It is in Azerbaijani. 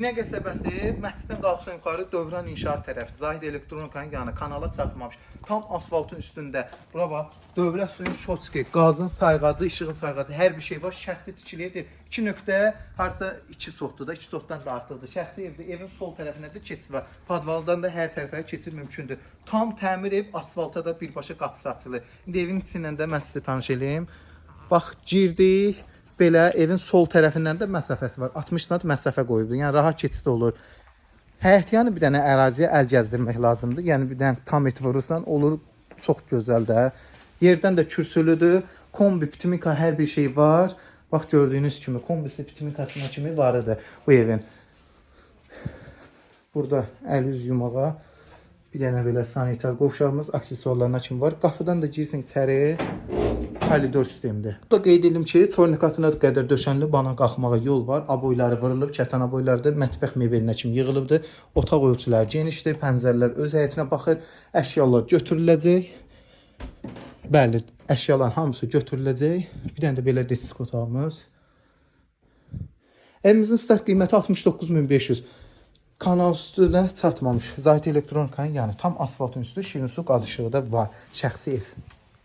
Nə qəsəbəsi, məsciddən qalxsan yuxarı Dövran İnşaat tərəfi, Zahid Elektronikanın yanı, kanala çatmamış. Tam asfaltın üstündə. Bura bax, dövlət suyun şotski, qazın sayğacı, işığın sayğacı, hər bir şey var. Şəxsi tikilidir. 2 nöqtə, harasa 2 sotdur da, 2 sotdan da artıqdır. Şəxsi evdir. Evin sol tərəfində də keçid var. Padvaldan da hər tərəfə keçid mümkündür. Tam təmir ev, asfalta da birbaşa qapısı açılır. İndi evin içindən də mən sizi tanış eləyim. Bax, girdik. Belə evin sol tərəfindən də məsafəsi var. 60 sm məsafə qoyubdur. Yəni rahat keçid olur. Həyətyanı bir dənə əraziyə əl gəzdirmək lazımdır. Yəni bir dənə tam et vurursan olur, çox gözəl də. Yerdən də kürsülüdür. Kombi, pitimika hər bir şey var. Bax gördüyünüz kimi kombisi, pitimikasına kimi varıdır bu evin. Burada əl üz yumağa bir dənə belə sanitar qovşağımız, aksesuarlarına kimi var. Qapıdan da girsin içəri. Koridor sistemidir. Burada qeyd edim ki, çornikatına qədər döşənli bana qalxmağa yol var. Aboyları vurulub, kətan aboyları da mətbəx mebelinə kimi yığılıbdır. Otaq ölçüləri genişdir, pəncərələr öz həyətinə baxır. Əşyalar götürüləcək. Bəli, əşyaların hamısı götürüləcək. Bir dənə də belə disk otağımız. Evimizin start qiyməti 69.500. Kanal üstünə çatmamış. Zahid Elektronikanın yanı. Tam asfaltın üstü, şirin su qaz işığı da var. Şəxsi ev.